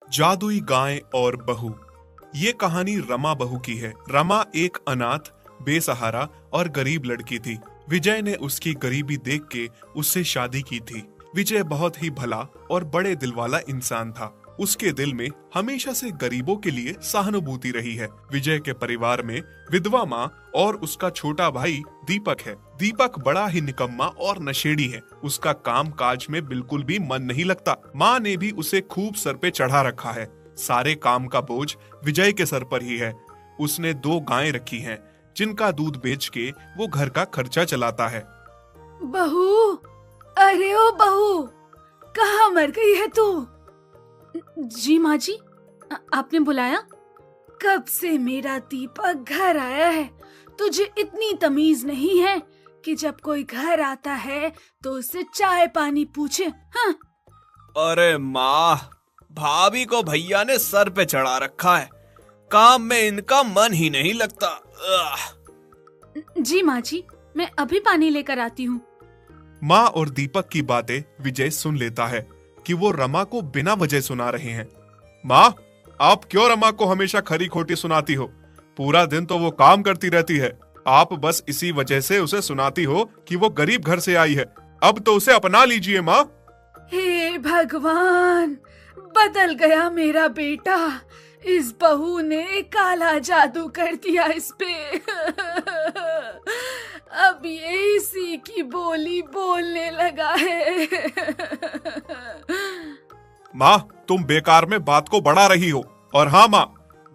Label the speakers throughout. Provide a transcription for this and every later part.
Speaker 1: जादुई गाय और बहू। ये कहानी रमा बहू की है। रमा एक अनाथ, बेसहारा और गरीब लड़की थी। विजय ने उसकी गरीबी देख के उससे शादी की थी। विजय बहुत ही भला और बड़े दिल वाला इंसान था। उसके दिल में हमेशा से गरीबों के लिए सहानुभूति रही है। विजय के परिवार में विधवा माँ और उसका छोटा भाई दीपक है। दीपक बड़ा ही निकम्मा और नशेड़ी है। उसका काम काज में बिल्कुल भी मन नहीं लगता। माँ ने भी उसे खूब सर पे चढ़ा रखा है। सारे काम का बोझ विजय के सर पर ही है। उसने 2 गायें रखी हैं, जिनका दूध बेच के वो घर का खर्चा चलाता है।
Speaker 2: बहू, अरे ओ बहू, कहाँ मर गई है तू?
Speaker 3: जी माँ जी, आपने बुलाया?
Speaker 2: कब से मेरा दीपक घर आया है, तुझे इतनी तमीज नहीं है कि जब कोई घर आता है तो उससे चाय पानी पूछे? हाँ?
Speaker 4: अरे माँ, भाभी को भैया ने सर पे चढ़ा रखा है। काम में इनका मन ही नहीं लगता।
Speaker 3: जी माँ जी, मैं अभी पानी लेकर आती हूँ।
Speaker 1: माँ और दीपक की बातें विजय सुन लेता है कि वो रमा को बिना वजह सुना रहे हैं। माँ, आप क्यों रमा को हमेशा खरी खोटी सुनाती हो? पूरा दिन तो वो काम करती रहती है। आप बस इसी वजह से उसे सुनाती हो कि वो गरीब घर से आई है। अब तो उसे अपना लीजिए माँ।
Speaker 2: हे भगवान, बदल गया मेरा बेटा। इस बहू ने काला जादू कर दिया इस पे। अब ये इसी की बोली बोलने लगा है।
Speaker 1: माँ, तुम बेकार में बात को बढ़ा रही हो। और हाँ माँ,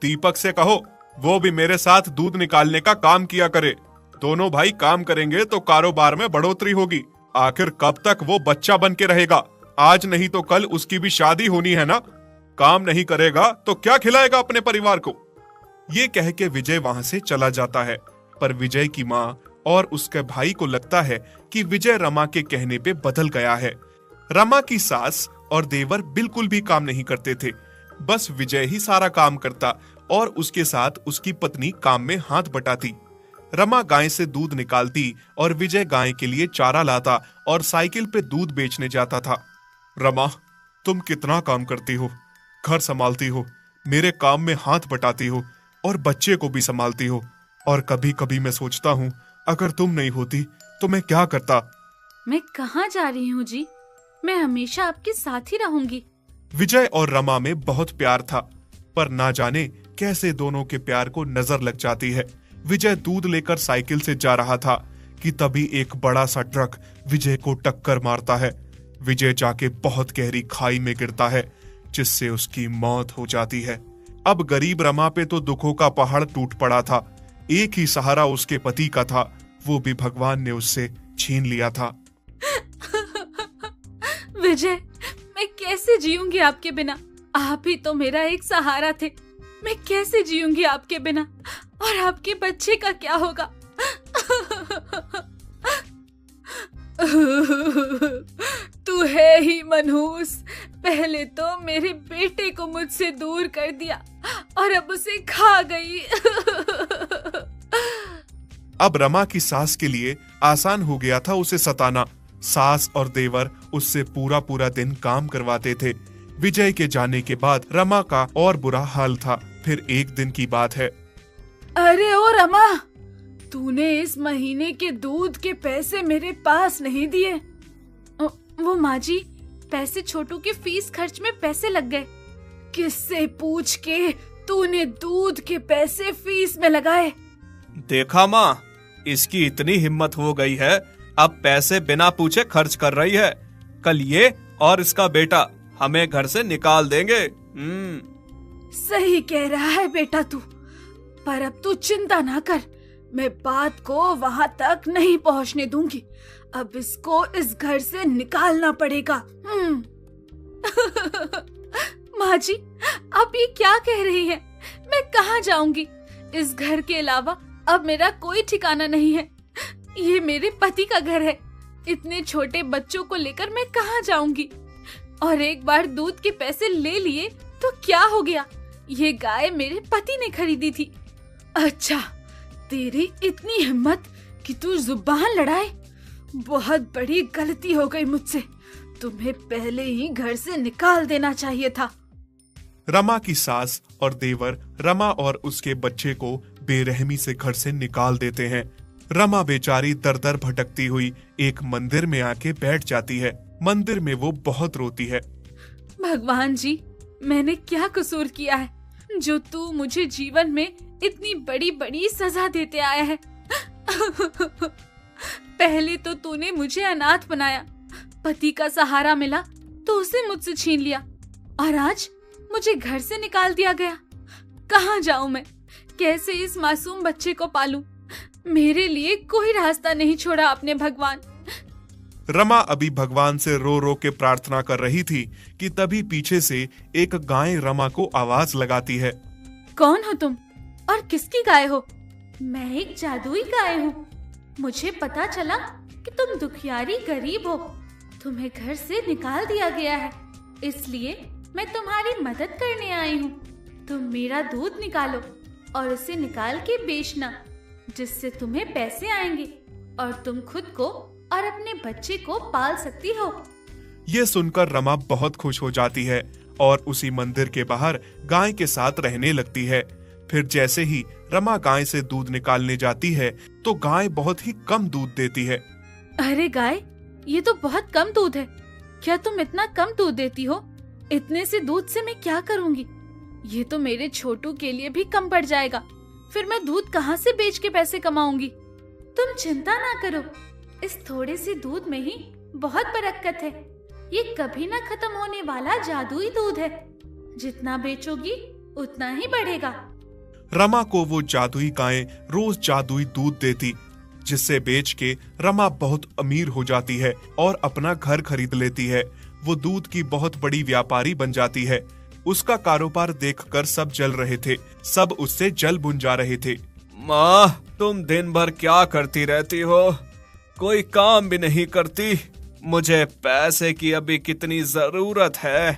Speaker 1: दीपक से कहो वो भी मेरे साथ दूध निकालने का काम किया करे। दोनों भाई काम करेंगे तो कारोबार में बढ़ोतरी होगी। आखिर कब तक वो बच्चा बन के रहेगा? आज नहीं तो कल उसकी भी शादी होनी है ना। काम नहीं करेगा तो क्या खिलाएगा अपने परिवार को? ये कह के विजय वहां से चला जाता है। पर विजय की माँ और उसके भाई को लगता है कि विजय रमा के कहने पे बदल गया है। रमा की सास और देवर बिल्कुल भी काम नहीं करते थे। बस विजय ही सारा काम करता और उसके साथ उसकी पत्नी काम में हाथ बटाती। रमा गाय से दूध निकालती और विजय गाय के लिए चारा लाता और साइकिल पे दूध बेचने जाता था। रमा, तुम कितना काम करती हो, घर संभालती हो, मेरे काम में हाथ बटाती हो और बच्चे को भी संभालती हो। और कभी कभी मैं सोचता हूँ अगर तुम नहीं होती तो मैं क्या करता।
Speaker 3: मैं कहाँ जा रही हूँ जी? मैं हमेशा आपके साथ ही रहूंगी।
Speaker 1: विजय और रमा में बहुत प्यार था, पर ना जाने कैसे दोनों के प्यार को नजर लग जाती है। विजय दूध लेकर साइकिल से जा रहा था कि तभी एक बड़ा सा ट्रक विजय को टक्कर मारता है। विजय जाके बहुत गहरी खाई में गिरता है, जिससे उसकी मौत हो जाती है। अब गरीब रमा पे तो दुखों का पहाड़ टूट पड़ा था। एक ही सहारा उसके पति का था, वो भी भगवान ने उससे छीन लिया था।
Speaker 3: विजय, मैं कैसे जीऊंगी आपके बिना? आप ही तो मेरा एक सहारा थे। मैं कैसे जीऊंगी आपके बिना? और आपके बच्चे का क्या होगा?
Speaker 2: तू है ही मनहूस। पहले तो मेरे बेटे को मुझसे दूर कर दिया और अब उसे खा गई।
Speaker 1: अब रमा की सास के लिए आसान हो गया था उसे सताना। सास और देवर उससे पूरा पूरा दिन काम करवाते थे। विजय के जाने के बाद रमा का और बुरा हाल था। फिर एक दिन की बात है।
Speaker 2: अरे ओ रमा, तूने इस महीने के दूध के पैसे मेरे पास नहीं दिए।
Speaker 3: वो माँ जी, पैसे छोटू के फीस खर्च में पैसे लग गए।
Speaker 2: किससे पूछ के तूने दूध के पैसे फीस में लगाए?
Speaker 4: देखा माँ, इसकी इतनी हिम्मत हो गई है, अब पैसे बिना पूछे खर्च कर रही है। कल ये और इसका बेटा हमें घर से निकाल देंगे।
Speaker 2: सही कह रहा है बेटा तू, पर अब तू चिंता ना कर, मैं बात को वहां तक नहीं पहुंचने दूंगी। अब इसको इस घर से निकालना पड़ेगा।
Speaker 3: माँ जी, आप ये क्या कह रही हैं? मैं कहाँ जाऊंगी? इस घर के अलावा अब मेरा कोई ठिकाना नहीं है। ये मेरे पति का घर है। इतने छोटे बच्चों को लेकर मैं कहाँ जाऊंगी? और एक बार दूध के पैसे ले लिए तो क्या हो गया? ये गाय मेरे पति ने खरीदी थी।
Speaker 2: अच्छा, तेरी इतनी हिम्मत कि तू जुबान लड़ाए। बहुत बड़ी गलती हो गई मुझसे। तुम्हें पहले ही घर से निकाल देना चाहिए था।
Speaker 1: रमा की सास और देवर रमा और उसके बच्चे को बेरहमी से घर से निकाल देते हैं। रमा बेचारी दर दर भटकती हुई एक मंदिर में आके बैठ जाती है। मंदिर में वो बहुत रोती है।
Speaker 3: भगवान जी, मैंने क्या कसूर किया है जो तू मुझे जीवन में इतनी बड़ी बड़ी सजा देते आया है। पहले तो तूने मुझे अनाथ बनाया, पति का सहारा मिला तो उसे मुझसे छीन लिया, और आज मुझे घर से निकाल दिया गया। कहाँ जाऊं मैं? कैसे इस मासूम बच्चे को पालूं? मेरे लिए कोई रास्ता नहीं छोड़ा आपने भगवान।
Speaker 1: रमा अभी भगवान से रो रो के प्रार्थना कर रही थी कि तभी पीछे से एक गाय रमा को आवाज लगाती है।
Speaker 3: कौन हो तुम और किसकी गाय हो? मैं एक जादुई गाय हूँ। मुझे पता चला कि तुम दुखियारी गरीब हो, तुम्हें घर से निकाल दिया गया है, इसलिए मैं तुम्हारी मदद करने आई हूँ। तुम मेरा दूध निकालो और उसे निकाल के बेचना, जिससे तुम्हें पैसे आएंगे और तुम खुद को और अपने बच्चे को पाल सकती हो।
Speaker 1: ये सुनकर रमा बहुत खुश हो जाती है और उसी मंदिर के बाहर गाय के साथ रहने लगती है। फिर जैसे ही रमा गाय से दूध निकालने जाती है तो गाय बहुत ही कम दूध देती है।
Speaker 3: अरे गाय, ये तो बहुत कम दूध है। क्या तुम इतना कम दूध देती हो? इतने से दूध से मैं क्या करूँगी? ये तो मेरे छोटू के लिए भी कम पड़ जाएगा। फिर मैं दूध कहाँ से बेच के पैसे कमाऊंगी? तुम चिंता ना करो, इस थोड़े से दूध में ही बहुत बरकत है। ये कभी ना खत्म होने वाला जादुई दूध है। जितना बेचोगी उतना ही बढ़ेगा।
Speaker 1: रमा को वो जादुई गाय रोज जादुई दूध देती, जिससे बेच के रमा बहुत अमीर हो जाती है और अपना घर खरीद लेती है। वो दूध की बहुत बड़ी व्यापारी बन जाती है। उसका कारोबार देखकर सब जल रहे थे, सब उससे जल बुन जा रहे थे।
Speaker 4: माँ, तुम दिन भर क्या करती रहती हो? कोई काम भी नहीं करती। मुझे पैसे की अभी कितनी जरूरत है।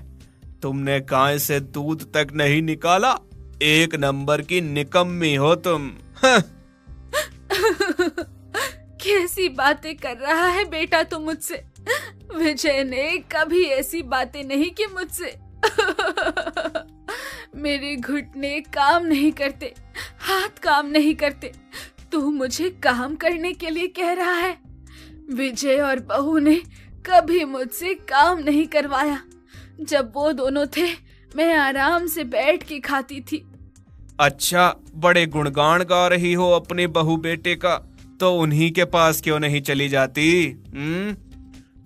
Speaker 4: तुमने गाय से दूध तक नहीं निकाला। एक नंबर की निकम्मी हो तुम।
Speaker 3: कैसी बातें कर रहा है बेटा तू मुझसे? विजय ने कभी ऐसी बातें नहीं की मुझसे। मेरे घुटने काम नहीं करते, हाथ काम नहीं करते। तू मुझे काम करने के लिए कह रहा है? विजय और बहू ने कभी मुझसे काम नहीं करवाया। जब वो दोनों थे, मैं आराम से बैठ के खाती थी।
Speaker 4: अच्छा, बड़े गुणगान गा रही हो अपने बहू बेटे का, तो उन्हीं के पास क्यों नहीं चली जाती?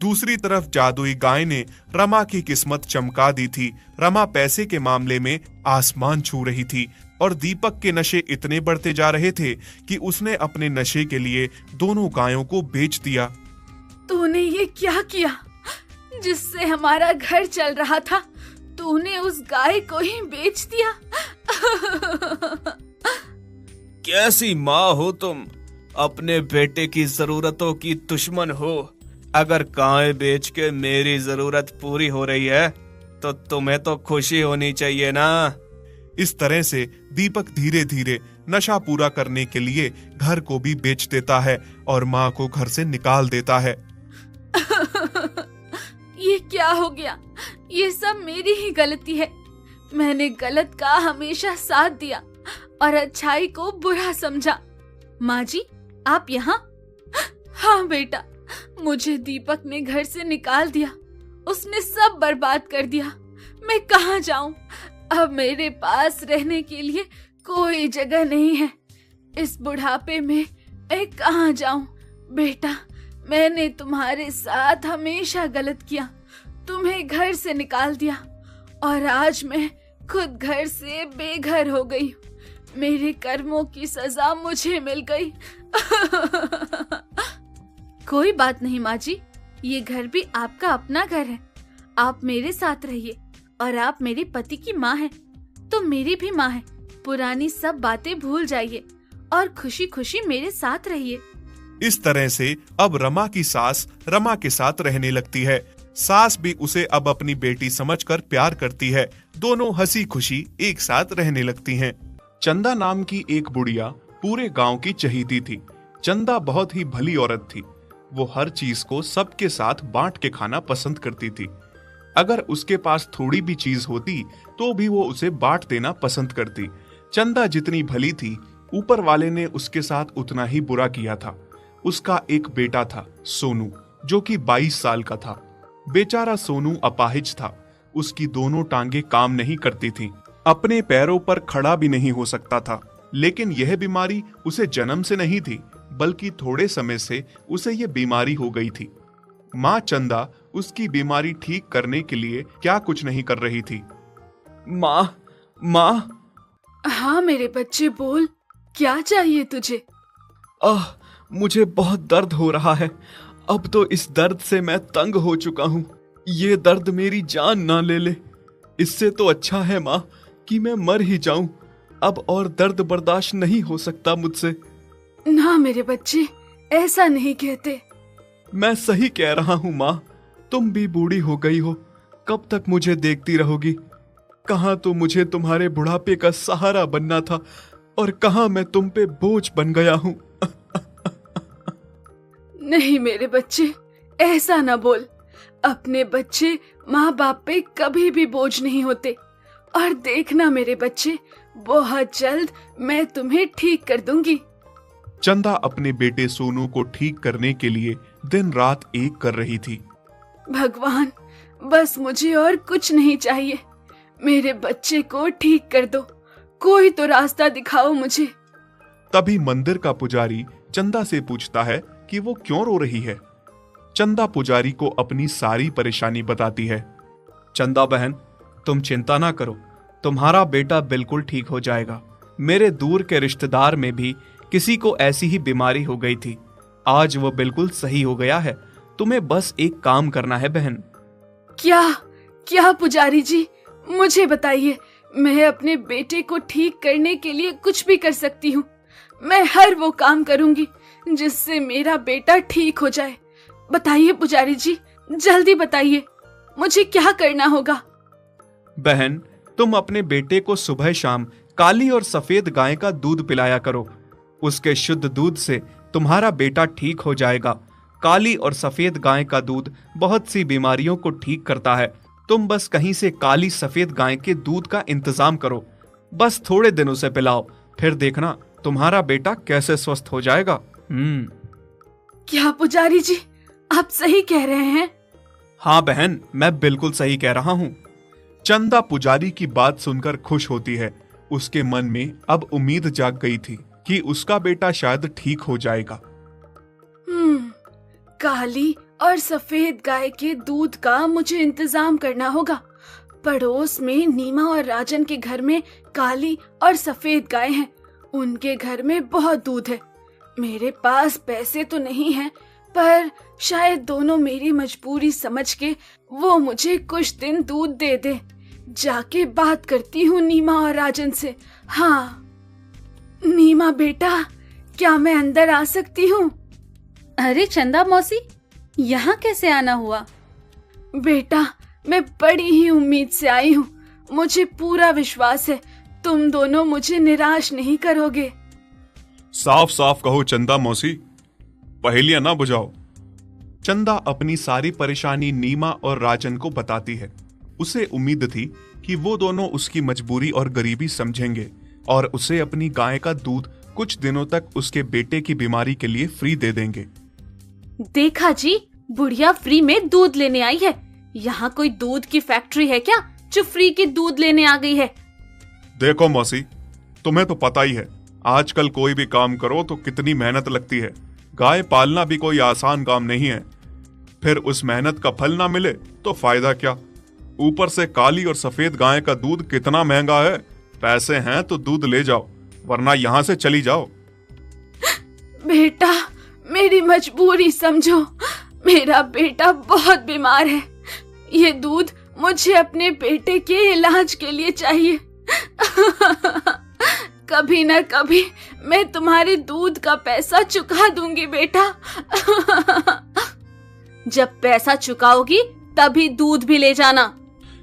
Speaker 1: दूसरी तरफ जादुई गाय ने रमा की किस्मत चमका दी थी। रमा पैसे के मामले में आसमान छू रही थी और दीपक के नशे इतने बढ़ते जा रहे थे कि उसने अपने नशे के लिए दोनों गायों को बेच दिया।
Speaker 3: तूने ये क्या किया? जिससे हमारा घर चल रहा था, तूने उस गाय को ही बेच दिया।
Speaker 4: कैसी माँ हो तुम? अपने बेटे की जरूरतों की दुश्मन हो। अगर गाय बेच के मेरी जरूरत पूरी हो रही है तो तुम्हें तो खुशी होनी चाहिए ना।
Speaker 1: इस तरह से दीपक धीरे धीरे नशा पूरा करने के लिए घर को भी बेच देता है और माँ को घर से निकाल देता है।
Speaker 3: ये क्या हो गया? ये सब मेरी ही गलती है। मैंने गलत का हमेशा साथ दिया और अच्छाई को बुरा समझा। माँ जी, आप यहाँ? हाँ बेटा, मुझे दीपक ने घर से निकाल दिया। उसने सब बर्बाद कर दिया। मैं कहाँ जाऊं? अब मेरे पास रहने के लिए कोई जगह नहीं है। इस बुढ़ापे में मैं कहाँ जाऊं? बेटा, मैंने तुम्हारे साथ हमेशा गलत किया, तुम्हें घर से निकाल दिया और आज मैं खुद घर से बेघर हो गई। मेरे कर्मों की सजा मुझे मिल गई। कोई बात नहीं माँ जी, ये घर भी आपका अपना घर है। आप मेरे साथ रहिए और आप मेरे पति की माँ हैं, तो मेरी भी माँ है। पुरानी सब बातें भूल जाइए और खुशी खुशी मेरे साथ रहिए।
Speaker 1: इस तरह से अब रमा की सास रमा के साथ रहने लगती है। सास भी उसे अब अपनी बेटी समझकर प्यार करती है। दोनों हंसी खुशी एक साथ रहने लगती हैं। चंदा नाम की एक बुढ़िया पूरे गांव की चहेती थी। चंदा बहुत ही भली औरत थी। वो हर चीज को सबके साथ बांट के खाना पसंद करती थी। अगर उसके पास थोड़ी भी चीज होती तो भी वो उसे बांट देना पसंद करती। चंदा जितनी भली थी, ऊपर वाले ने उसके साथ उतना ही बुरा किया था। उसका एक बेटा था सोनू, जो कि 22 साल का था। बेचारा सोनू अपाहिज था। उसकी दोनों टांगे काम नहीं करती थीं। अपने पैरों पर खड़ा भी नहीं हो सकता था। लेकिन यह बीमारी उसे जन्म से नहीं थी, बल्कि थोड़े समय से उसे यह बीमारी हो गई थी। माँ चंदा उसकी बीमारी ठीक करने के लिए क्या कुछ नहीं कर रही थी।
Speaker 4: माँ, माँ।
Speaker 2: हाँ मेरे बच्चे, बोल, क्या चाहिए तुझे?
Speaker 4: मुझे बहुत दर्द हो रहा है। अब तो इस दर्द से मैं तंग हो चुका हूँ। ये दर्द मेरी जान ना ले ले। इससे तो अच्छा है माँ कि मैं मर ही जाऊं। अब और दर्द बर्दाश्त नहीं हो सकता मुझसे।
Speaker 2: ना मेरे बच्चे, ऐसा नहीं कहते।
Speaker 4: मैं सही कह रहा हूँ माँ। तुम भी बूढ़ी हो गई हो। कब तक मुझे देखती रहोगी? कहाँ तो मुझे तुम्हारे बुढ़ापे का सहारा बनना था, और कहाँ मैं तुम पे बोझ बन गया हूँ।
Speaker 2: नहीं मेरे बच्चे, ऐसा ना बोल। अपने बच्चे माँ बाप पे कभी भी बोझ नहीं होते। और देखना मेरे बच्चे, बहुत जल्द मैं तुम्हें ठीक कर दूंगी।
Speaker 1: चंदा अपने बेटे सोनू को ठीक करने के लिए दिन रात एक कर रही थी।
Speaker 2: भगवान, बस मुझे और कुछ नहीं चाहिए। मेरे बच्चे को ठीक कर दो। कोई तो रास्ता दिखाओ मुझे।
Speaker 1: तभी मंदिर का पुजारी चंदा से पूछता है कि वो क्यों रो रही है। चंदा पुजारी को अपनी सारी परेशानी बताती है।
Speaker 4: चंदा बहन, तुम चिंता ना करो। तुम्हारा बेटा बिल्कुल ठीक हो जाएगा। मेरे दूर के रिश्तेदार में भी किसी को ऐसी ही बीमारी हो गई थी। आज वो बिल्कुल सही हो गया है। तुम्हें बस एक काम करना है बहन।
Speaker 2: क्या क्या पुजारी जी, मुझे बताइए। मैं अपने बेटे को ठीक करने के लिए कुछ भी कर सकती हूँ। मैं हर वो काम करूंगी जिससे मेरा बेटा ठीक हो जाए। बताइए पुजारी जी, जल्दी बताइए, मुझे क्या करना होगा?
Speaker 4: बहन, तुम अपने बेटे को सुबह शाम काली और सफेद गाय का दूध पिलाया करो। उसके शुद्ध दूध से तुम्हारा बेटा ठीक हो जाएगा। काली और सफेद गाय का दूध बहुत सी बीमारियों को ठीक करता है। तुम बस कहीं से काली सफेद गाय के दूध का इंतजाम करो। बस थोड़े दिनों से पिलाओ, फिर देखना तुम्हारा बेटा कैसे स्वस्थ हो जाएगा।
Speaker 2: क्या पुजारी जी, आप सही कह रहे हैं?
Speaker 4: हाँ बहन, मैं बिल्कुल सही कह रहा हूँ।
Speaker 1: चंदा पुजारी की बात सुनकर खुश होती है। उसके मन में अब उम्मीद जाग गई थी कि उसका बेटा शायद ठीक हो जाएगा।
Speaker 2: काली और सफेद गाय के दूध का मुझे इंतजाम करना होगा। पड़ोस में नीमा और राजन के घर में काली और सफेद गाय हैं। उनके घर में बहुत दूध है। मेरे पास पैसे तो नहीं हैं, पर शायद दोनों मेरी मजबूरी समझ के वो मुझे कुछ दिन दूध दे दे। जाके बात करती हूँ नीमा और राजन से। हाँ नीमा बेटा, क्या मैं अंदर आ सकती हूँ?
Speaker 3: अरे चंदा मौसी, यहाँ कैसे आना हुआ?
Speaker 2: बेटा, मैं बड़ी ही उम्मीद से आई हूँ। मुझे पूरा विश्वास है तुम दोनों मुझे निराश नहीं करोगे।
Speaker 1: साफ साफ कहो चंदा मौसी, पहेलियां ना बुझाओ। चंदा अपनी सारी परेशानी नीमा और राजन को बताती है। उसे उम्मीद थी कि वो दोनों उसकी मजबूरी और गरीबी समझेंगे और उसे अपनी गाय का दूध कुछ दिनों तक उसके बेटे की बीमारी के लिए फ्री दे देंगे।
Speaker 3: देखा जी, बुढ़िया फ्री में दूध लेने आई है। यहाँ कोई दूध की फैक्ट्री है क्या जो फ्री की दूध लेने आ गई है?
Speaker 1: देखो मौसी, तुम्हें तो पता ही है आजकल कोई भी काम करो तो कितनी मेहनत लगती है। गाय पालना भी कोई आसान काम नहीं है। फिर उस मेहनत का फल ना मिले तो फायदा क्या? ऊपर से काली और सफेद गाय का दूध कितना महंगा है। पैसे हैं तो दूध ले जाओ, वरना यहाँ से चली जाओ।
Speaker 2: बेटा, मेरी मजबूरी समझो। मेरा बेटा बहुत बीमार है। ये दूध मुझे अपने बेटे के इलाज के लिए चाहिए। कभी न कभी मैं तुम्हारे दूध का पैसा चुका दूंगी बेटा।
Speaker 3: जब पैसा चुकाओगी तभी दूध भी ले जाना।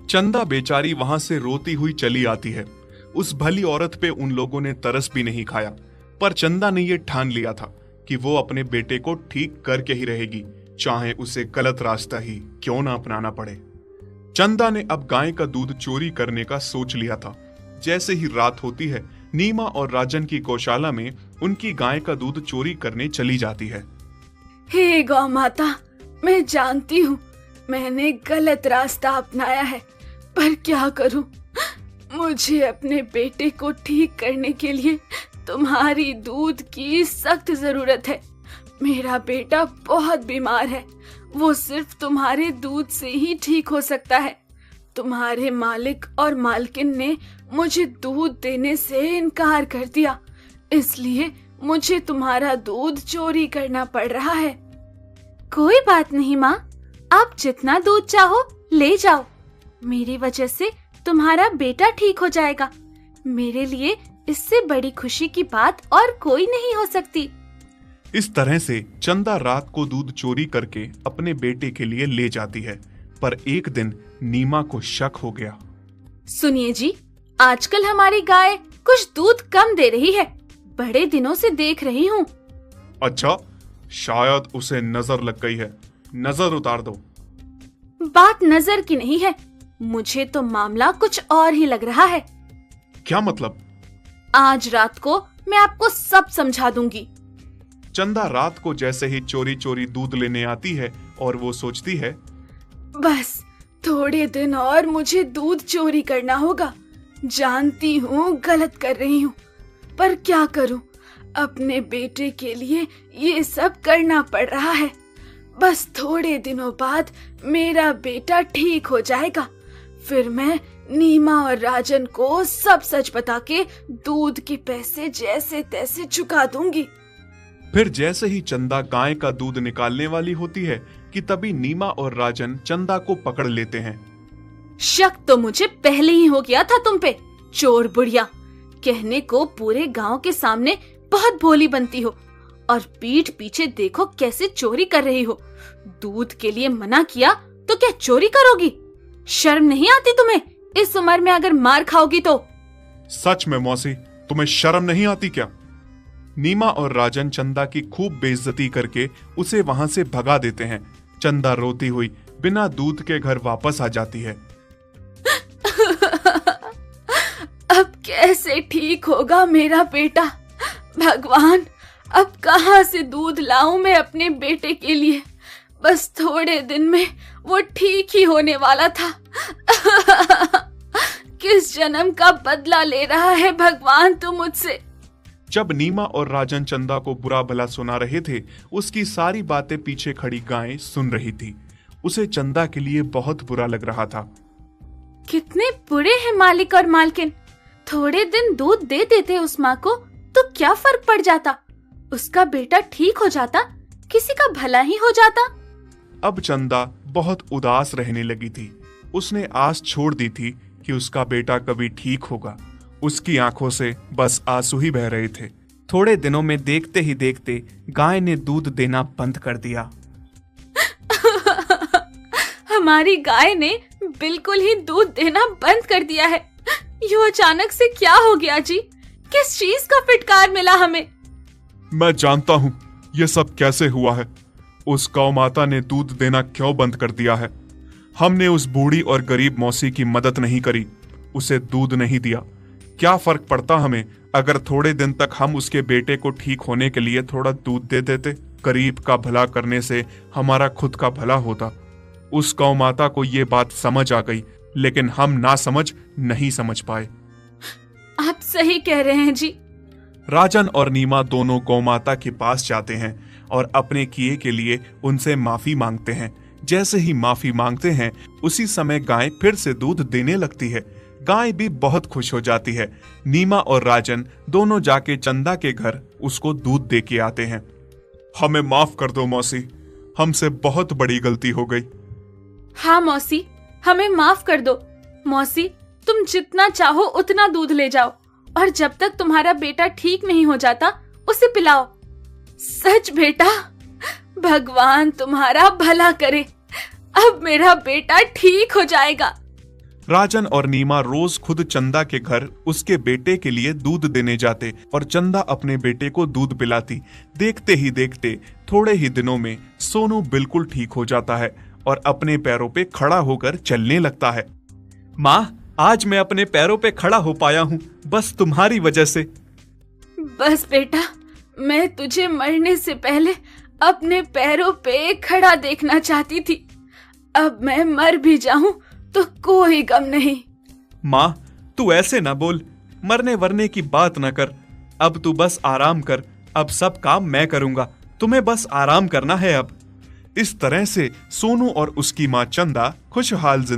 Speaker 1: चंदा बेचारी वहां से रोती हुई चली आती है। उस भली औरत पे उन लोगों ने तरस भी नहीं खाया, पर चंदा ने ये ठान लिया था कि वो अपने बेटे को ठीक करके ही रहेगी, चाहे उसे गलत रास्ता ही क्यों ना अपनाना पड़े। चंदा ने अब गाय का दूध चोरी करने का सोच लिया था। जैसे ही रात होती है, नीमा और राजन की गौशाला में उनकी गाय का दूध चोरी करने चली जाती है।
Speaker 2: हे गौ माता, मैं जानती हूँ मैंने गलत रास्ता अपनाया है, पर क्या करूँ? मुझे अपने बेटे को ठीक करने के लिए तुम्हारी दूध की सख्त जरूरत है। मेरा बेटा बहुत बीमार है, वो सिर्फ तुम्हारे दूध से ही ठीक हो सकता है। तुम्हारे मालिक और मालकिन ने मुझे दूध देने से इनकार कर दिया, इसलिए मुझे तुम्हारा दूध चोरी करना पड़ रहा है।
Speaker 3: कोई बात नहीं माँ, आप जितना दूध चाहो ले जाओ। मेरी वजह से तुम्हारा बेटा ठीक हो जाएगा। मेरे लिए इससे बड़ी खुशी की बात और कोई नहीं हो सकती।
Speaker 1: इस तरह से चंदा रात को दूध चोरी करके अपने बेटे के लिए ले जाती है। पर एक दिन नीमा को शक हो गया।
Speaker 3: सुनिए जी, आजकल हमारी गाय कुछ दूध कम दे रही है। बड़े दिनों से देख रही हूँ।
Speaker 1: अच्छा, शायद उसे नजर लग गई है। नजर उतार दो।
Speaker 3: बात नजर की नहीं है, मुझे तो मामला कुछ और ही लग रहा है।
Speaker 1: क्या मतलब?
Speaker 3: आज रात को मैं आपको सब समझा दूंगी।
Speaker 1: चंदा रात को जैसे ही चोरी चोरी दूध लेने आती है और वो सोचती है,
Speaker 2: बस थोड़े दिन और मुझे दूध चोरी करना होगा। जानती हूँ गलत कर रही हूँ, पर क्या करूँ? अपने बेटे के लिए ये सब करना पड़ रहा है। बस थोड़े दिनों बाद मेरा बेटा ठीक हो जाएगा, फिर मैं नीमा और राजन को सब सच बता के दूध के पैसे जैसे तैसे चुका दूंगी।
Speaker 1: फिर जैसे ही चंदा गाय का दूध निकालने वाली होती है कि तभी नीमा और राजन चंदा को पकड़ लेते हैं।
Speaker 3: शक तो मुझे पहले ही हो गया था तुम पे, चोर बुढ़िया। कहने को पूरे गांव के सामने बहुत भोली बनती हो, और पीठ पीछे देखो कैसे चोरी कर रही हो। दूध के लिए मना किया तो क्या चोरी करोगी? शर्म नहीं आती तुम्हें? इस उम्र में अगर मार खाओगी तो।
Speaker 1: सच में मौसी, तुम्हें शर्म नहीं आती क्या? नीमा और राजन चंदा की खूब बेइज्जती करके उसे वहां से भगा देते हैं। चंदा रोती हुई बिना दूध के घर वापस आ जाती है।
Speaker 2: अब कैसे ठीक होगा मेरा बेटा? भगवान, अब कहाँ से दूध लाऊं मैं अपने बेटे के लिए? बस थोड़े दिन में वो ठीक ही होने वाला था। किस जन्म का बदला ले रहा है भगवान तू मुझसे?
Speaker 1: जब नीमा और राजन चंदा को बुरा भला सुना रहे थे, उसकी सारी बातें पीछे खड़ी गाय सुन रही थी। उसे चंदा के लिए बहुत बुरा लग रहा था।
Speaker 3: कितने बुरे हैं मालिक और मालकिन। थोड़े दिन दूध दे देते उस माँ को तो क्या फर्क पड़ जाता? उसका बेटा ठीक हो जाता, किसी का भला ही हो जाता।
Speaker 1: अब चंदा बहुत उदास रहने लगी थी। उसने आस छोड़ दी थी कि उसका बेटा कभी ठीक होगा। उसकी आंखों से बस आंसू ही बह रहे थे।
Speaker 4: थोड़े दिनों में देखते ही देखते गाय ने दूध देना बंद कर दिया।
Speaker 3: हमारी गाय ने बिल्कुल ही दूध देना बंद कर दिया है। यूं अचानक से क्या हो गया जी? किस चीज का फिटकार मिला हमें?
Speaker 1: मैं जानता हूँ ये सब कैसे हुआ है। उस गौ माता ने दूध देना क्यों बंद कर दिया है। हमने उस बूढ़ी और गरीब मौसी की मदद नहीं करी, उसे दूध नहीं दिया। क्या फर्क पड़ता हमें अगर थोड़े दिन तक हम उसके बेटे को ठीक होने के लिए थोड़ा दूध दे देते? गरीब का भला करने से हमारा खुद का भला होता। उस गौ माता को ये बात समझ आ गई, लेकिन हम ना समझ नहीं समझ पाए।
Speaker 3: आप सही कह रहे हैं जी।
Speaker 1: राजन और नीमा दोनों गौ माता के पास जाते हैं और अपने किए के लिए उनसे माफी मांगते हैं। जैसे ही माफी मांगते हैं, उसी समय गाय फिर से दूध देने लगती है। गाय भी बहुत खुश हो जाती है। नीमा और राजन दोनों जाके चंदा के घर उसको दूध दे के आते हैं। हमें माफ कर दो मौसी, हमसे बहुत बड़ी गलती हो गई।
Speaker 3: हाँ मौसी, हमें माफ कर दो। मौसी, तुम जितना चाहो उतना दूध ले जाओ, और जब तक तुम्हारा बेटा ठीक नहीं हो जाता उसे पिलाओ।
Speaker 2: सच बेटा, भगवान तुम्हारा भला करे। अब मेरा बेटा ठीक हो जाएगा।
Speaker 1: राजन और नीमा रोज खुद चंदा के घर उसके बेटे के लिए दूध देने जाते और चंदा अपने बेटे को दूध पिलाती। देखते ही देखते थोड़े ही दिनों में सोनू बिल्कुल ठीक हो जाता है और अपने पैरों पे खड़ा होकर चलने लगता है।
Speaker 4: माँ, आज मैं अपने पैरों पे खड़ा हो पाया हूँ, बस तुम्हारी वजह से।
Speaker 2: बस बेटा, मैं तुझे मरने से पहले अपने पैरों पे खड़ा देखना चाहती थी। अब मैं मर भी जाऊं तो कोई गम नहीं।
Speaker 4: माँ, तू ऐसे ना बोल, मरने वरने की बात ना कर। अब तू बस आराम कर, अब सब काम मैं करूंगा, तुम्हें बस आराम करना है अब।
Speaker 1: इस तरह से सोनू और उसकी माँ चंदा खुशहाल जिंदगी